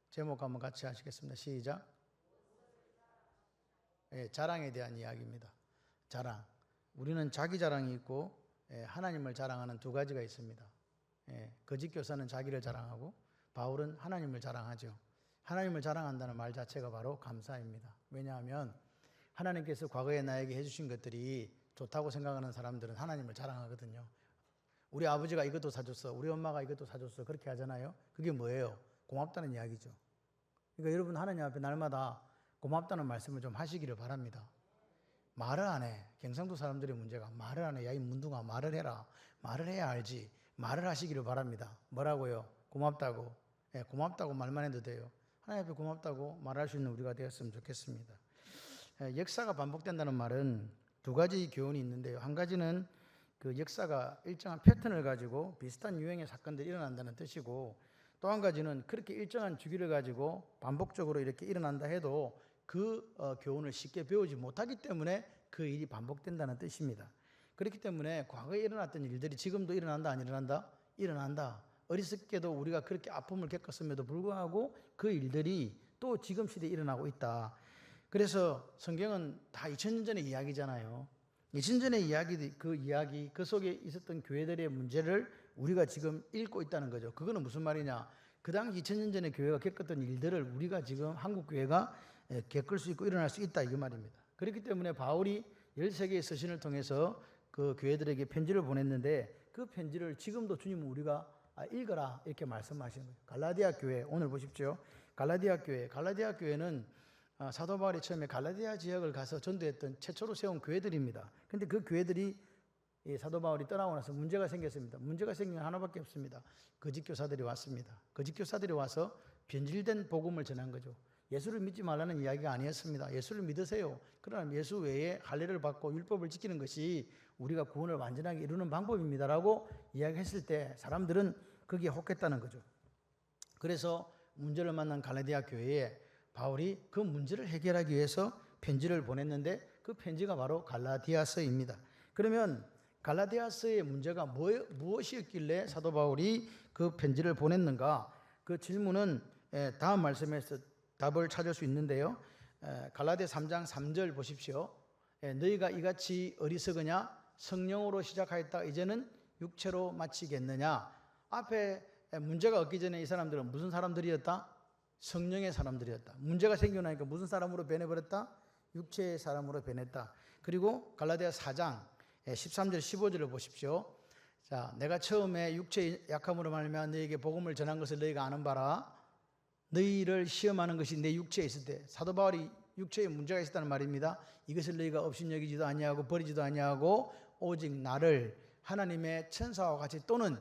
제목 한번 같이 하시겠습니다. 시작. 자랑에 대한 이야기입니다. 자랑. 우리는 자기 자랑이 있고 하나님을 자랑하는 두 가지가 있습니다. 거짓 교사는 자기를 자랑하고 바울은 하나님을 자랑하죠. 하나님을 자랑한다는 말 자체가 바로 감사입니다. 왜냐하면 하나님께서 과거에 나에게 해주신 것들이 좋다고 생각하는 사람들은 하나님을 자랑하거든요. 우리 아버지가 이것도 사줬어, 우리 엄마가 이것도 사줬어, 그렇게 하잖아요. 그게 뭐예요? 고맙다는 이야기죠. 그러니까 여러분 하나님 앞에 날마다 고맙다는 말씀을 좀 하시기를 바랍니다. 말을 안 해. 경상도 사람들의 문제가 말을 안 해. 야, 이 문둥아, 말을 해라. 말을 해야 알지. 말을 하시기를 바랍니다. 뭐라고요? 고맙다고. 고맙다고 말만 해도 돼요. 하나님 앞에 고맙다고 말할 수 있는 우리가 되었으면 좋겠습니다. 역사가 반복된다는 말은 두 가지 교훈이 있는데요. 한 가지는 그 역사가 일정한 패턴을 가지고 비슷한 유형의 사건들이 일어난다는 뜻이고, 또 한 가지는 그렇게 일정한 주기를 가지고 반복적으로 이렇게 일어난다 해도 그 교훈을 쉽게 배우지 못하기 때문에 그 일이 반복된다는 뜻입니다. 그렇기 때문에 과거에 일어났던 일들이 지금도 일어난다, 안 일어난다? 일어난다. 어리석게도 우리가 그렇게 아픔을 겪었음에도 불구하고 그 일들이 또 지금 시대에 일어나고 있다. 그래서 성경은 다 2000년 전의 이야기잖아요. 2000년 전의 이야기, 그 속에 있었던 교회들의 문제를 우리가 지금 읽고 있다는 거죠. 그거는 무슨 말이냐? 그 당시 2000년 전에 교회가 겪었던 일들을 우리가 지금 한국 교회가 겪을 수 있고 일어날 수 있다, 이 말입니다. 그렇기 때문에 바울이 13개의 서신을 통해서 그 교회들에게 편지를 보냈는데, 그 편지를 지금도 주님은 우리가 읽어라 이렇게 말씀하시는 거예요. 갈라디아 교회, 오늘 보십시오. 갈라디아 교회는 사도 바울이 처음에 갈라디아 지역을 가서 전도했던 최초로 세운 교회들입니다. 그런데 그 교회들이 사도 바울이 떠나고 나서 문제가 생겼습니다. 문제가 생긴 건 하나밖에 없습니다. 거짓 교사들이 왔습니다. 거짓 교사들이 와서 변질된 복음을 전한 거죠. 예수를 믿지 말라는 이야기가 아니었습니다. 예수를 믿으세요. 그러나 예수 외에 할례를 받고 율법을 지키는 것이 우리가 구원을 완전하게 이루는 방법입니다라고 이야기했을 때 사람들은 거기에 혹했다는 거죠. 그래서 문제를 만난 갈라디아 교회에 바울이 그 문제를 해결하기 위해서 편지를 보냈는데, 그 편지가 바로 갈라디아서입니다. 그러면 갈라디아서의 문제가 무엇이었길래 사도 바울이 그 편지를 보냈는가? 그 질문은 다음 말씀에서 답을 찾을 수 있는데요. 갈라디아 3장 3절 보십시오. 너희가 이같이 어리석으냐? 성령으로 시작하였다 이제는 육체로 마치겠느냐? 앞에 문제가 없기 전에 이 사람들은 무슨 사람들이었다? 성령의 사람들이었다. 문제가 생겨나니까 무슨 사람으로 변해버렸다? 육체의 사람으로 변했다. 그리고 갈라디아 4장 13절 15절을 보십시오. 자, 내가 처음에 육체의 약함으로 말미암아 너희에게 복음을 전한 것을 너희가 아는 바라. 너희를 시험하는 것이 내 육체에 있을 때, 사도 바울이 육체에 문제가 있었다는 말입니다. 이것을 너희가 업신여기지도 아니하고 버리지도 아니하고 오직 나를 하나님의 천사와 같이 또는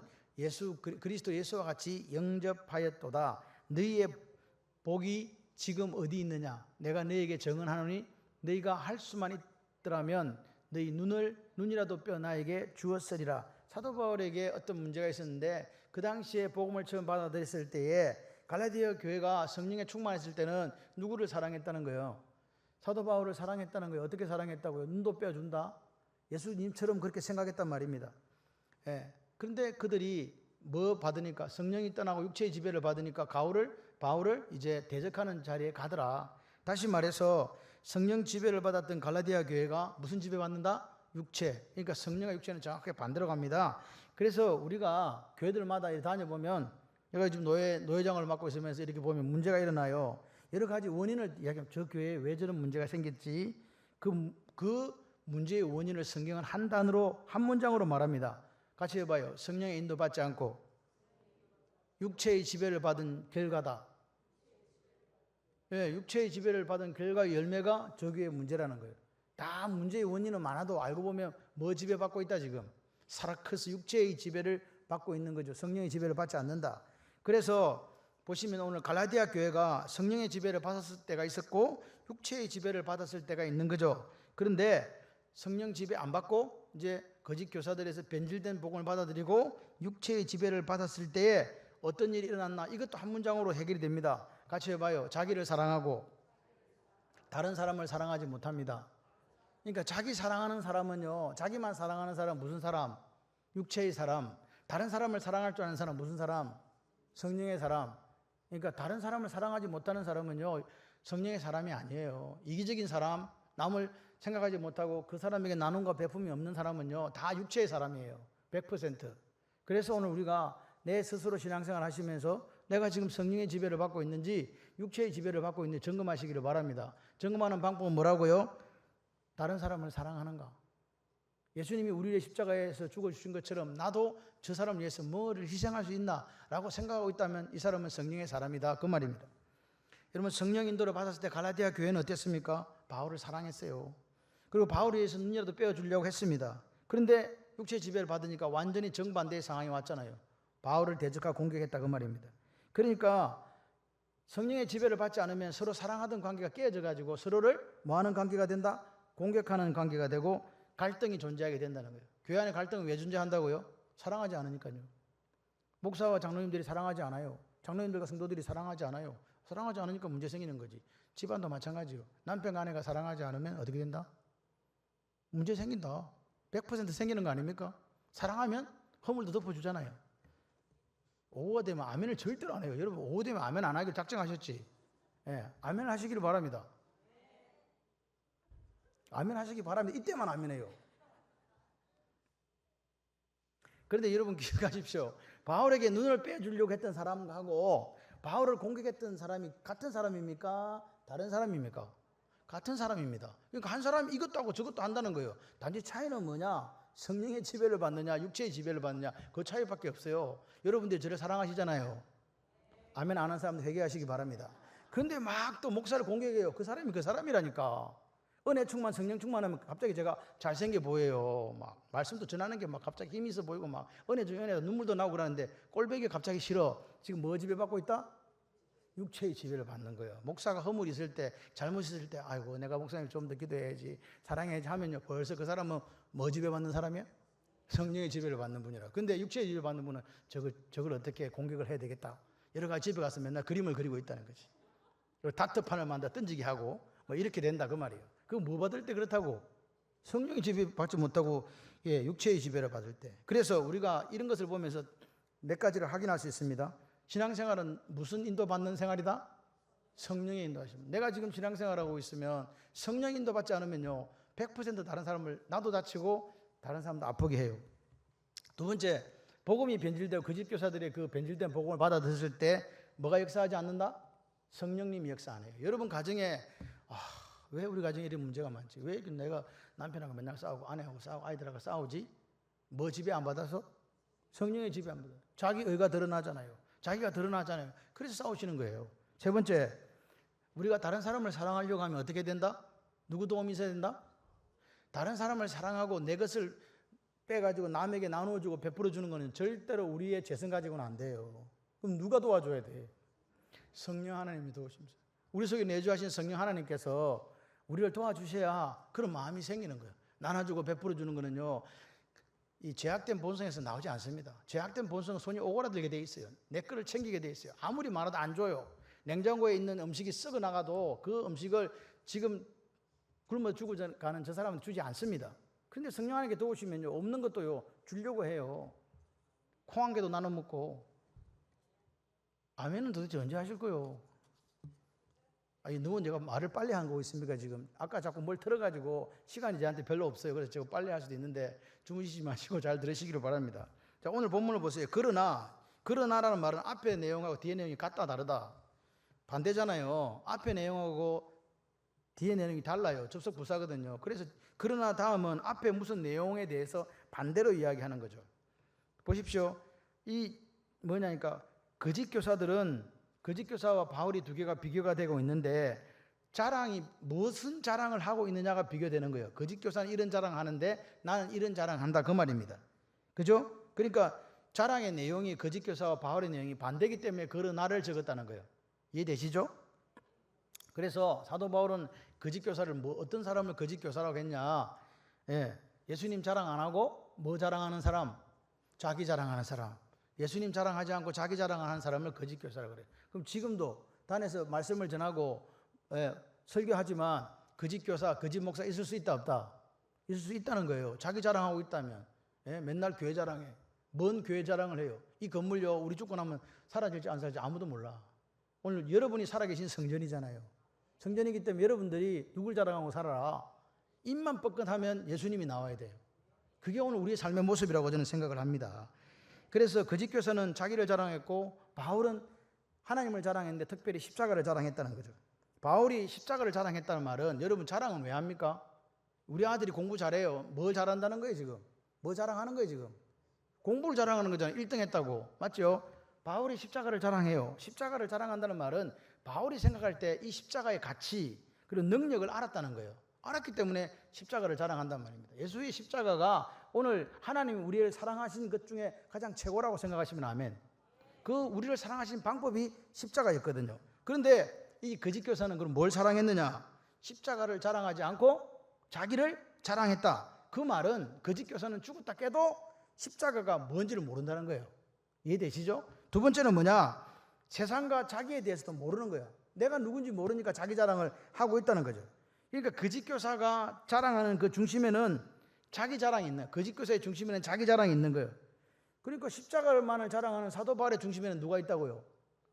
그리스도 예수와 같이 영접하였도다. 너희의 복이 지금 어디 있느냐? 내가 너희에게 정언하노니 너희가 할 수만 있더라면 너희 눈이라도 뼈 나에게 주었으리라. 사도 바울에게 어떤 문제가 있었는데, 그 당시에 복음을 처음 받아들였을 때에 갈라디아 교회가 성령에 충만했을 때는 누구를 사랑했다는 거예요? 사도 바울을 사랑했다는 거예요. 어떻게 사랑했다고요? 눈도 떼어준다? 예수님처럼 그렇게 생각했단 말입니다. 그런데 그들이 뭐 받으니까, 성령이 떠나고 육체의 지배를 받으니까 바울을 이제 대적하는 자리에 가더라. 다시 말해서 성령 지배를 받았던 갈라디아 교회가 무슨 지배 받는다? 육체. 그러니까 성령과 육체는 정확하게 반대로 갑니다. 그래서 우리가 교회들마다 다녀보면, 내가 지금 노회장을 맡고 있으면서 이렇게 보면 문제가 일어나요. 여러 가지 원인을 이야기하면 저 교회에 왜 저런 문제가 생겼지? 그 문제의 원인을 성경은 한 단어로, 한 문장으로 말합니다. 같이 해봐요. 성령의 인도받지 않고 육체의 지배를 받은 결과다. 육체의 지배를 받은 결과의 열매가 저 교회의 문제라는 거예요. 다 문제의 원인은 많아도 알고 보면 뭐 지배받고 있다 지금? 사라크스 육체의 지배를 받고 있는 거죠. 성령의 지배를 받지 않는다. 그래서 보시면 오늘 갈라디아 교회가 성령의 지배를 받았을 때가 있었고 육체의 지배를 받았을 때가 있는 거죠. 그런데 성령 지배 안 받고 이제 거짓 교사들에서 변질된 복음을 받아들이고 육체의 지배를 받았을 때에 어떤 일이 일어났나? 이것도 한 문장으로 해결이 됩니다. 같이 해봐요. 자기를 사랑하고 다른 사람을 사랑하지 못합니다. 그러니까 자기 사랑하는 사람은요, 자기만 사랑하는 사람은 무슨 사람? 육체의 사람. 다른 사람을 사랑할 줄 아는 사람 무슨 사람? 성령의 사람. 그러니까 다른 사람을 사랑하지 못하는 사람은요, 성령의 사람이 아니에요. 이기적인 사람, 남을 생각하지 못하고 그 사람에게 나눔과 베품이 없는 사람은요, 다 육체의 사람이에요. 100%. 그래서 오늘 우리가 내 스스로 신앙생활 하시면서 내가 지금 성령의 지배를 받고 있는지 육체의 지배를 받고 있는지 점검하시기를 바랍니다. 점검하는 방법은 뭐라고요? 다른 사람을 사랑하는가? 예수님이 우리의 십자가에서 죽어주신 것처럼 나도 저 사람을 위해서 뭐를 희생할 수 있나? 라고 생각하고 있다면 이 사람은 성령의 사람이다. 그 말입니다. 여러분, 성령 인도를 받았을 때 갈라디아 교회는 어땠습니까? 바울을 사랑했어요. 그리고 바울에 의해서 눈이라도 빼어주려고 했습니다. 그런데 육체의 지배를 받으니까 완전히 정반대의 상황이 왔잖아요. 바울을 대적하고 공격했다 그 말입니다. 그러니까 성령의 지배를 받지 않으면 서로 사랑하던 관계가 깨어져 가지고 서로를 뭐하는 관계가 된다? 공격하는 관계가 되고 갈등이 존재하게 된다는 거예요. 교회 안에 갈등은 왜 존재한다고요? 사랑하지 않으니까요. 목사와 장로님들이 사랑하지 않아요. 장로님들과 성도들이 사랑하지 않아요. 사랑하지 않으니까 문제 생기는 거지. 집안도 마찬가지요. 남편과 아내가 사랑하지 않으면 어떻게 된다? 문제 생긴다. 100% 생기는 거 아닙니까? 사랑하면 허물도 덮어주잖아요. 오후가 되면 아멘을 절대로 안 해요. 여러분, 오후 되면 아멘 안 하기로 작정하셨지? 예, 아멘 하시기를 바랍니다. 아멘 하시기 바랍니다. 이때만 아멘해요. 그런데 여러분 기억하십시오. 바울에게 눈을 빼주려고 했던 사람하고 바울을 공격했던 사람이 같은 사람입니까? 다른 사람입니까? 같은 사람입니다. 그러니까 한 사람이 이것도 하고 저것도 한다는 거예요. 단지 차이는 뭐냐? 성령의 지배를 받느냐, 육체의 지배를 받느냐, 그 차이밖에 없어요. 여러분들 저를 사랑하시잖아요. 아멘 안 하는 사람들 회개하시기 바랍니다. 그런데 막 또 목사를 공격해요. 그 사람이 그 사람이라니까. 은혜 충만, 성령 충만하면 갑자기 제가 잘생겨 보여요. 막 말씀도 전하는 게 막 갑자기 힘이 있어 보이고 막 은혜 중 은혜가 눈물도 나고 그러는데 꼴배기 갑자기 싫어. 지금 뭐 지배받고 있다? 육체의 지배를 받는 거예요. 목사가 허물이 있을 때, 잘못 있을 때, 아이고 내가 목사님 좀 더 기도해야지, 사랑해야지 하면요, 벌써 그 사람은 뭐 지배받는 사람이야? 성령의 지배를 받는 분이라. 근데 육체의 지배를 받는 분은 저걸 어떻게 공격을 해야 되겠다. 여러 가지 집에 가서 맨날 그림을 그리고 있다는 거지. 그리고 닥터판을 만들어 던지게 하고 뭐 이렇게 된다 그 말이에요. 그거 뭐 받을 때 그렇다고? 성령의 지배 받지 못하고 육체의 지배를 받을 때. 그래서 우리가 이런 것을 보면서 몇 가지를 확인할 수 있습니다. 신앙생활은 무슨 인도받는 생활이다? 성령의 인도하십니다. 내가 지금 신앙생활하고 있으면 성령 인도받지 않으면요 100% 다른 사람을 나도 다치고 다른 사람도 아프게 해요. 두 번째, 복음이 변질되고 그 집 교사들의 그 변질된 복음을 받아들였을 때 뭐가 역사하지 않는다? 성령님이 역사 안 해요. 여러분 가정에 왜 우리 가정에 이런 문제가 많지? 왜 내가 남편하고 맨날 싸우고 아내하고 싸우고 아이들하고 싸우지? 뭐 지배 안 받아서? 성령의 지배 안 받아요. 자기 의가 드러나잖아요. 자기가 드러나잖아요. 그래서 싸우시는 거예요. 세 번째, 우리가 다른 사람을 사랑하려고 하면 어떻게 된다? 누구 도움이 있어야 된다? 다른 사람을 사랑하고 내 것을 빼가지고 남에게 나눠주고 베풀어주는 것은 절대로 우리의 재성 가지고는 안 돼요. 그럼 누가 도와줘야 돼? 성령 하나님이 도우십니다. 우리 속에 내주하신 성령 하나님께서 우리를 도와주셔야 그런 마음이 생기는 거예요. 나눠주고 베풀어주는 거는요, 이 죄악된 본성에서 나오지 않습니다. 죄악된 본성은 손이 오그라들게 돼 있어요. 내 거를 챙기게 돼 있어요. 아무리 많아도 안 줘요. 냉장고에 있는 음식이 썩어 나가도 그 음식을 지금 굶어 죽어가는 저 사람은 주지 않습니다. 그런데 성령 하나님께 도우시면요, 없는 것도요 주려고 해요. 콩 한 개도 나눠 먹고. 아멘은 도대체 언제 하실 거요? 아니, 누군 제가 말을 빨리 한 거 있습니까 지금? 아까 자꾸 뭘 틀어가지고 시간이 저한테 별로 없어요. 그래서 제가 빨리 할 수도 있는데 주무시지 마시고 잘 들으시기를 바랍니다. 자, 오늘 본문을 보세요. 그러나라는 말은 앞에 내용하고 뒤에 내용이 같다 다르다 반대잖아요. 앞에 내용하고 뒤에 내용이 달라요. 접속 부사거든요. 그래서 그러나 다음은 앞에 무슨 내용에 대해서 반대로 이야기하는 거죠. 보십시오. 이 뭐냐니까 거짓 교사와 바울이 두 개가 비교가 되고 있는데 자랑이 무슨 자랑을 하고 있느냐가 비교되는 거예요. 거짓 교사는 이런 자랑하는데 나는 이런 자랑한다 그 말입니다. 그죠? 그러니까 자랑의 내용이 거짓 교사와 바울의 내용이 반대이기 때문에 그러나를 적었다는 거예요. 이해되시죠? 그래서 사도 바울은 거짓 교사를 어떤 사람을 거짓 교사라고 했냐? 예수님 자랑 안 하고 뭐 자랑하는 사람? 자기 자랑하는 사람. 예수님 자랑하지 않고 자기 자랑하는 사람을 거짓 교사라고 그래요. 그럼 지금도 단에서 말씀을 전하고 설교하지만 거짓 교사, 거짓 목사 있을 수 있다 없다? 있을 수 있다는 거예요. 자기 자랑하고 있다면. 맨날 교회 자랑해. 뭔 교회 자랑을 해요? 이 건물요 우리 죽고 나면 사라질지 안 사라질지 아무도 몰라. 오늘 여러분이 살아계신 성전이잖아요. 성전이기 때문에 여러분들이 누굴 자랑하고 살아라. 입만 뻐끗하면 예수님이 나와야 돼요. 그게 오늘 우리의 삶의 모습이라고 저는 생각을 합니다. 그래서 거짓 교사는 자기를 자랑했고 바울은 하나님을 자랑했는데 특별히 십자가를 자랑했다는 거죠. 바울이 십자가를 자랑했다는 말은 여러분 자랑은 왜 합니까? 우리 아들이 공부 잘해요. 뭘 잘한다는 거예요 지금? 뭐 자랑하는 거예요 지금? 공부를 자랑하는 거잖아요. 1등 했다고. 맞죠? 바울이 십자가를 자랑해요. 십자가를 자랑한다는 말은 바울이 생각할 때 이 십자가의 가치 그리고 능력을 알았다는 거예요. 알았기 때문에 십자가를 자랑한단 말입니다. 예수의 십자가가 오늘 하나님이 우리를 사랑하신 것 중에 가장 최고라고 생각하시면 아멘. 그 우리를 사랑하신 방법이 십자가였거든요. 그런데 이 거짓 교사는 그럼 뭘 사랑했느냐? 십자가를 자랑하지 않고 자기를 자랑했다. 그 말은 거짓 교사는 죽었다 깨도 십자가가 뭔지를 모른다는 거예요. 이해되시죠? 두 번째는 뭐냐? 세상과 자기에 대해서도 모르는 거예요. 내가 누군지 모르니까 자기 자랑을 하고 있다는 거죠. 그러니까 거짓 교사가 자랑하는 그 중심에는 자기 자랑이 있는, 거짓 교사의 중심에는 자기 자랑이 있는 거예요. 그러니까 십자가만을 자랑하는 사도 바울의 중심에는 누가 있다고요?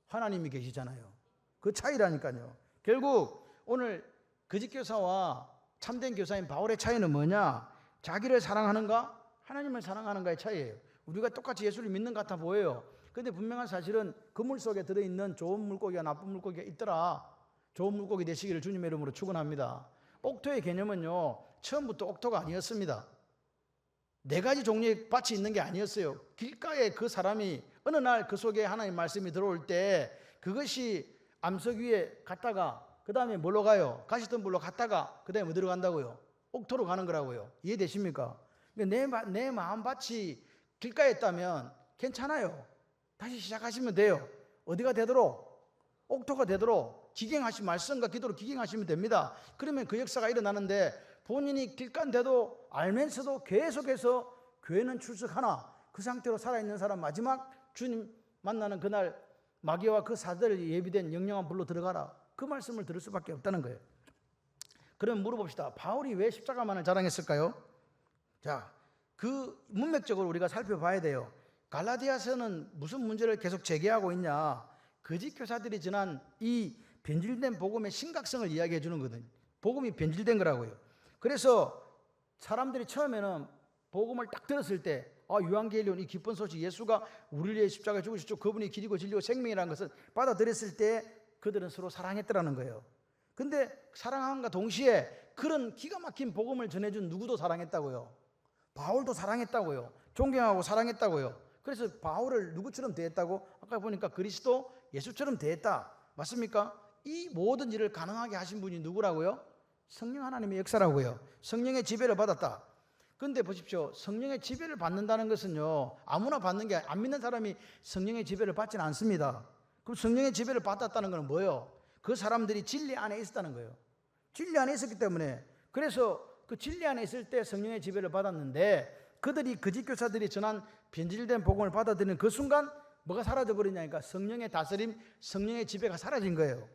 하나님이 계시잖아요. 그 차이라니까요. 결국 오늘 거짓 교사와 참된 교사인 바울의 차이는 뭐냐? 자기를 사랑하는가? 하나님을 사랑하는가의 차이예요. 우리가 똑같이 예수를 믿는 것 같아 보여요. 그런데 분명한 사실은 그물 속에 들어있는 좋은 물고기와 나쁜 물고기가 있더라. 좋은 물고기 되시기를 주님의 이름으로 축원합니다. 옥토의 개념은요, 처음부터 옥토가 아니었습니다. 네 가지 종류의 밭이 있는 게 아니었어요. 길가에 그 사람이 어느 날 그 속에 하나님의 말씀이 들어올 때 그것이 암석 위에 갔다가 그 다음에 뭘로 가요? 가시덤불로 갔다가 그 다음에 어디로 간다고요? 옥토로 가는 거라고요. 이해되십니까? 내 마음밭이 길가에 있다면 괜찮아요. 다시 시작하시면 돼요. 어디가 되도록? 옥토가 되도록 기경하시면 말씀과 기도로 기경하시면 됩니다. 그러면 그 역사가 일어나는데 본인이 길가인데도 알면서도 계속해서 교회는 출석하나 그 상태로 살아있는 사람 마지막 주님 만나는 그날 마귀와 그 사들이 예비된 영영한 불로 들어가라. 그 말씀을 들을 수밖에 없다는 거예요. 그럼 물어봅시다. 바울이 왜 십자가만을 자랑했을까요? 자, 그 문맥적으로 우리가 살펴봐야 돼요. 갈라디아서는 무슨 문제를 계속 제기하고 있냐? 거짓 교사들이 전한 이 변질된 복음의 심각성을 이야기해 주는 거거든요. 복음이 변질된 거라고요. 그래서 사람들이 처음에는 복음을 딱 들었을 때 유한계일론 이 기쁜 소식 예수가 우리를 위해 십자가에 죽으셨죠. 그분이 길이고 진리고 생명이라는 것을 받아들였을 때 그들은 서로 사랑했더라는 거예요. 근데 사랑함과 동시에 그런 기가 막힌 복음을 전해준 누구도 사랑했다고요. 바울도 사랑했다고요. 존경하고 사랑했다고요. 그래서 바울을 누구처럼 대했다고? 아까 보니까 그리스도 예수처럼 대했다. 맞습니까? 이 모든 일을 가능하게 하신 분이 누구라고요? 성령 하나님의 역사라고요. 성령의 지배를 받았다. 그런데 보십시오. 성령의 지배를 받는다는 것은요, 아무나 받는 게 안 믿는 사람이 성령의 지배를 받지는 않습니다. 그럼 성령의 지배를 받았다는 건 뭐예요? 그 사람들이 진리 안에 있었다는 거예요. 진리 안에 있었기 때문에. 그래서 그 진리 안에 있을 때 성령의 지배를 받았는데 그들이 거짓 교사들이 전한 변질된 복음을 받아들이는 그 순간 뭐가 사라져버리냐니까 성령의 다스림, 성령의 지배가 사라진 거예요.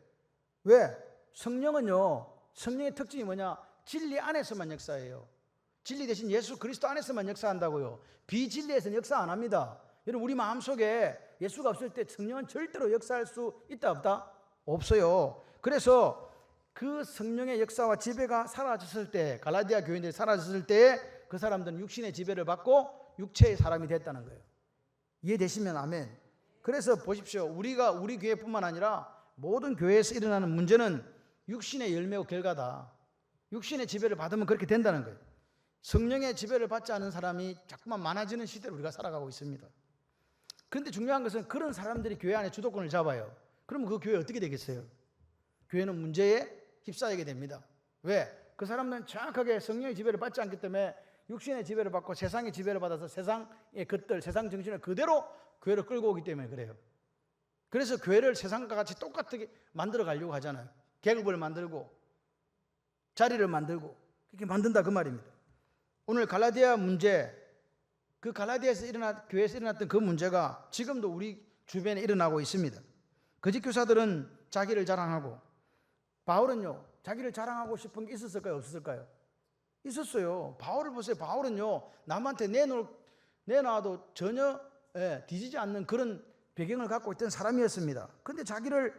왜? 성령은요, 성령의 특징이 뭐냐? 진리 안에서만 역사해요. 진리 대신 예수 그리스도 안에서만 역사한다고요. 비진리에서는 역사 안 합니다. 여러분, 우리 마음속에 예수가 없을 때 성령은 절대로 역사할 수 있다 없다? 없어요. 그래서 그 성령의 역사와 지배가 사라졌을 때, 갈라디아 교인들이 사라졌을 때 그 사람들은 육신의 지배를 받고 육체의 사람이 됐다는 거예요. 이해되시면 아멘. 그래서 보십시오. 우리 교회뿐만 아니라 모든 교회에서 일어나는 문제는 육신의 열매와 결과다. 육신의 지배를 받으면 그렇게 된다는 거예요. 성령의 지배를 받지 않은 사람이 자꾸만 많아지는 시대를 우리가 살아가고 있습니다. 그런데 중요한 것은 그런 사람들이 교회 안에 주도권을 잡아요. 그러면 그 교회 어떻게 되겠어요? 교회는 문제에 휩싸이게 됩니다. 왜? 그 사람들은 정확하게 성령의 지배를 받지 않기 때문에 육신의 지배를 받고 세상의 지배를 받아서 세상의 것들, 세상 정신을 그대로 교회를 끌고 오기 때문에 그래요. 그래서 교회를 세상과 같이 똑같게 만들어 가려고 하잖아요. 계급을 만들고 자리를 만들고 그렇게 만든다 그 말입니다. 오늘 갈라디아 문제, 그 갈라디아에서 교회에서 일어났던 그 문제가 지금도 우리 주변에 일어나고 있습니다. 거짓 교사들은 자기를 자랑하고 바울은요, 자기를 자랑하고 싶은 게 있었을까요? 없었을까요? 있었어요. 바울을 보세요. 바울은요, 남한테 내놔도 전혀 뒤지지 않는 그런 배경을 갖고 있던 사람이었습니다. 그런데 자기를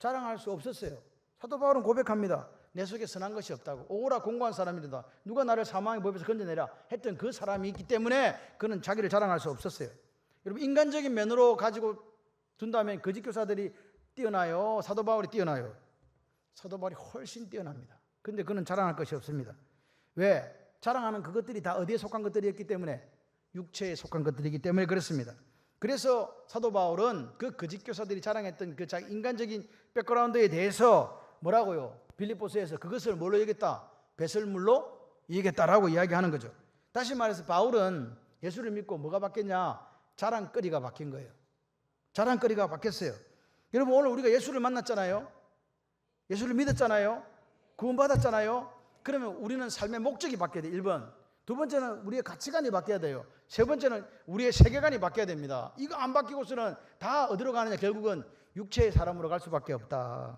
자랑할 수 없었어요. 사도 바울은 고백합니다. 내 속에 선한 것이 없다고. 오라 공고한 사람이다. 누가 나를 사망의 법에서 건져내라 했던 그 사람이 있기 때문에 그는 자기를 자랑할 수 없었어요. 여러분, 인간적인 면으로 가지고 둔다면 거짓 교사들이 뛰어나요? 사도 바울이 뛰어나요? 사도 바울이 훨씬 뛰어납니다. 근데 그는 자랑할 것이 없습니다. 왜? 자랑하는 그것들이 다 어디에 속한 것들이었기 때문에, 육체에 속한 것들이기 때문에 그렇습니다. 그래서 사도 바울은 그 거짓 교사들이 자랑했던 그 자기 인간적인 백그라운드에 대해서 뭐라고요? 빌립보서에서 그것을 뭘로 얘기했다? 배설물로 얘기했다라고 이야기하는 거죠. 다시 말해서 바울은 예수를 믿고 뭐가 바뀌었냐? 자랑거리가 바뀐 거예요. 자랑거리가 바뀌었어요. 여러분, 오늘 우리가 예수를 만났잖아요. 예수를 믿었잖아요. 구원받았잖아요. 그러면 우리는 삶의 목적이 바뀌어야 돼요. 1번. 두 번째는 우리의 가치관이 바뀌어야 돼요. 세 번째는 우리의 세계관이 바뀌어야 됩니다. 이거 안 바뀌고서는 다 어디로 가느냐? 결국은 육체의 사람으로 갈 수밖에 없다.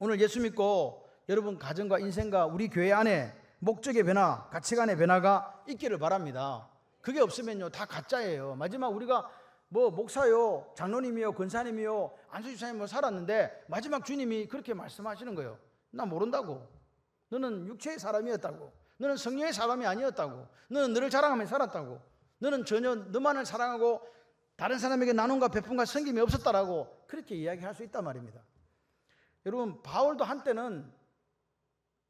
오늘 예수 믿고 여러분 가정과 인생과 우리 교회 안에 목적의 변화, 가치관의 변화가 있기를 바랍니다. 그게 없으면요 다 가짜예요. 마지막 우리가 뭐 목사요, 장로님이요, 권사님이요, 안수집사님 뭐 살았는데 마지막 주님이 그렇게 말씀하시는 거예요. 나 모른다고. 너는 육체의 사람이었다고. 너는 성령의 사람이 아니었다고. 너는 너를 자랑하며 살았다고. 너는 전혀 너만을 사랑하고 다른 사람에게 나눔과 베품과 섬김이 없었다라고 그렇게 이야기할 수 있단 말입니다. 여러분, 바울도 한때는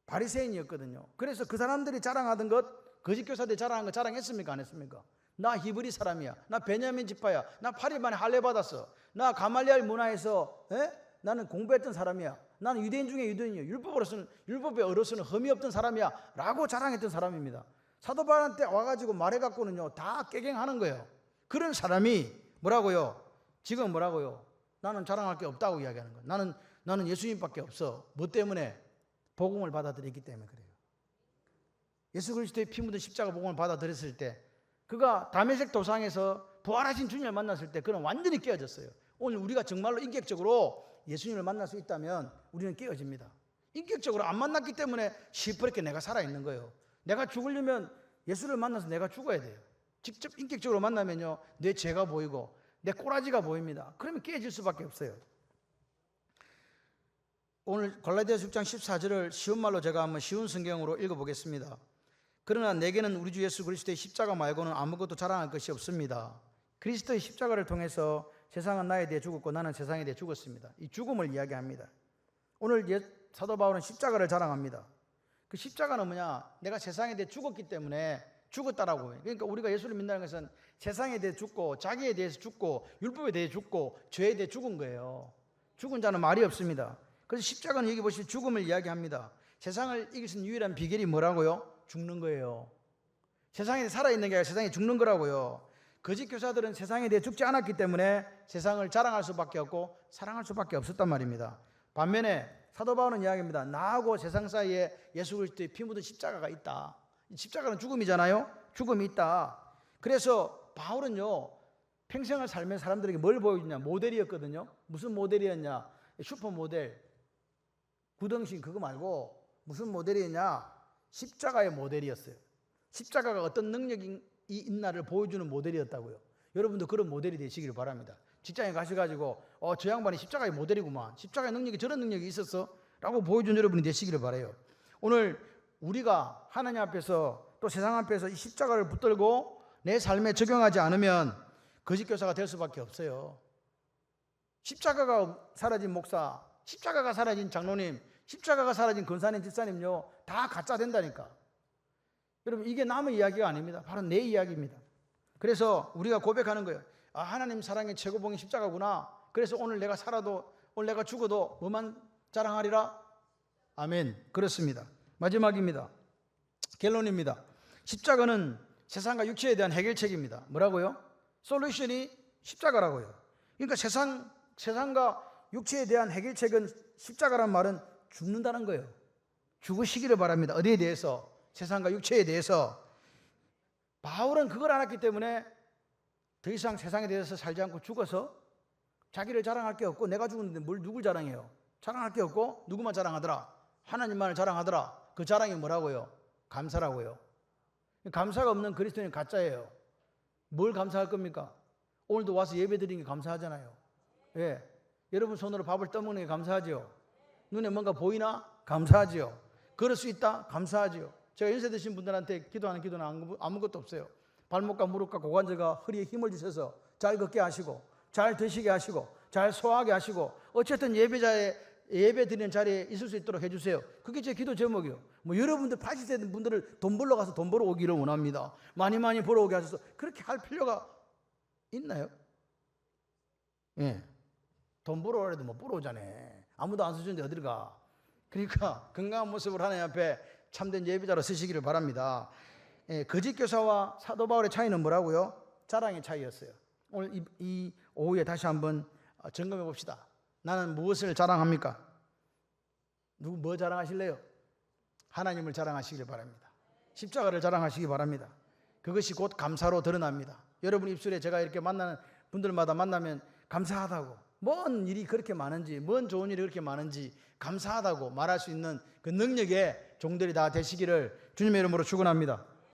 바리새인이었거든요. 그래서 그 사람들이 자랑하던 것, 거짓 교사들이 자랑한 거 자랑했습니까? 안 했습니까? 나 히브리 사람이야. 나 베냐민 지파야. 나 8일 만에 할례 받았어. 나 가말리알 문화에서 나는 공부했던 사람이야. 나는 유대인 중에 유대인이야. 율법에 어로서는 흠이 없던 사람이야 라고 자랑했던 사람입니다. 사도 바울한테 와가지고 말해갖고는요 다 깨갱하는 거예요. 그런 사람이 뭐라고요? 지금 뭐라고요? 나는 자랑할 게 없다고 이야기하는 거예요. 나는 예수님밖에 없어. 뭐 때문에? 복음을 받아들였기 때문에 그래요. 예수 그리스도의 피 묻은 십자가 복음을 받아들였을 때, 그가 다메섹 도상에서 부활하신 주님을 만났을 때 그는 완전히 깨어졌어요. 오늘 우리가 정말로 인격적으로 예수님을 만날 수 있다면 우리는 깨어집니다. 인격적으로 안 만났기 때문에 시퍼렇게 내가 살아있는 거예요. 내가 죽으려면 예수를 만나서 내가 죽어야 돼요. 직접 인격적으로 만나면요 내 죄가 보이고 내 꼬라지가 보입니다. 그러면 깨어질 수밖에 없어요. 오늘 갈라디아서 6장 14절을 쉬운 말로 제가 한번 쉬운 성경으로 읽어보겠습니다. 그러나 내게는 우리 주 예수 그리스도의 십자가 말고는 아무것도 자랑할 것이 없습니다. 그리스도의 십자가를 통해서 세상은 나에 대해 죽었고 나는 세상에 대해 죽었습니다. 이 죽음을 이야기합니다. 오늘 사도 바울은 십자가를 자랑합니다. 그 십자가는 뭐냐? 내가 세상에 대해 죽었기 때문에 죽었다라고 해요. 그러니까 우리가 예수를 믿는다는 것은 세상에 대해 죽고 자기에 대해서 죽고 율법에 대해 죽고 죄에 대해 죽은 거예요. 죽은 자는 말이 없습니다. 그래서 십자가는 여기 보시면 죽음을 이야기합니다. 세상을 이길 수 있는 유일한 비결이 뭐라고요? 죽는 거예요. 세상에 살아있는 게 아니라 세상에 죽는 거라고요. 거짓 교사들은 세상에 대해 죽지 않았기 때문에 세상을 자랑할 수밖에 없고 사랑할 수밖에 없었단 말입니다. 반면에 사도 바울은 이야기합니다. 나하고 세상 사이에 예수 그리스도의 피 묻은 십자가가 있다. 이 십자가는 죽음이잖아요. 죽음이 있다. 그래서 바울은요 평생을 살면서 사람들에게 뭘 보여주냐? 모델이었거든요. 무슨 모델이었냐? 슈퍼모델, 구덩신 그거 말고 무슨 모델이었냐? 십자가의 모델이었어요. 십자가가 어떤 능력이 있나를 보여주는 모델이었다고요. 여러분도 그런 모델이 되시기를 바랍니다. 직장에 가셔가지고 저 양반이 십자가의 모델이구만. 십자가의 능력이 저런 능력이 있었어? 라고 보여준 여러분이 되시기를 바라요. 오늘 우리가 하나님 앞에서 또 세상 앞에서 이 십자가를 붙들고 내 삶에 적용하지 않으면 거짓 교사가 될 수밖에 없어요. 십자가가 사라진 목사, 십자가가 사라진 장로님, 십자가가 사라진 권사님, 집사님요 다 가짜 된다니까. 여러분 이게 남의 이야기가 아닙니다. 바로 내 이야기입니다. 그래서 우리가 고백하는 거예요. 아, 하나님 사랑의 최고봉이 십자가구나. 그래서 오늘 내가 살아도 오늘 내가 죽어도 뭐만 자랑하리라? 아멘. 그렇습니다. 마지막입니다. 결론입니다. 십자가는 세상과 육체에 대한 해결책입니다. 뭐라고요? 솔루션이 십자가라고요. 그러니까 세상과 육체에 대한 해결책은 십자가란 말은 죽는다는 거예요. 죽으시기를 바랍니다. 어디에 대해서? 세상과 육체에 대해서. 바울은 그걸 알았기 때문에 더 이상 세상에 대해서 살지 않고 죽어서 자기를 자랑할 게 없고 내가 죽었는데 뭘 누굴 자랑해요? 자랑할 게 없고 누구만 자랑하더라? 하나님만을 자랑하더라. 그 자랑이 뭐라고요? 감사라고요. 감사가 없는 그리스도인은 가짜예요. 뭘 감사할 겁니까? 오늘도 와서 예배 드리는 게 감사하잖아요. 예. 여러분 손으로 밥을 떠먹는 게 감사하죠. 눈에 뭔가 보이나? 감사하죠. 걸을 수 있다? 감사하죠. 제가 연세 드신 분들한테 기도하는 기도는 아무것도 없어요. 발목과 무릎과 고관절과 허리에 힘을 주셔서 잘 걷게 하시고 잘 드시게 하시고 잘 소화하게 하시고 어쨌든 예배 드리는 자리에 있을 수 있도록 해주세요. 그게 제 기도 제목이요. 뭐 여러분들 80세 된 분들을 돈 벌러 가서 돈 벌어 오기를 원합니다. 많이 벌어 오게 하셔서 그렇게 할 필요가 있나요? 예. 돈 벌어 오래도 못 벌어 오잖아요. 아무도 안 써주는데 어디를 가? 그러니까 건강한 모습으로 하나님 앞에 참된 예배자로 서시기를 바랍니다. 예, 거짓 교사와 사도 바울의 차이는 뭐라고요? 자랑의 차이였어요. 오늘 이 오후에 다시 한번 점검해 봅시다. 나는 무엇을 자랑합니까? 누구 뭐 자랑하실래요? 하나님을 자랑하시길 바랍니다. 십자가를 자랑하시기 바랍니다. 그것이 곧 감사로 드러납니다. 여러분 입술에 제가 이렇게 만나는 분들마다 만나면 감사하다고, 뭔 일이 그렇게 많은지, 뭔 좋은 일이 그렇게 많은지 감사하다고 말할 수 있는 그 능력의 종들이 다 되시기를 주님의 이름으로 축원합니다.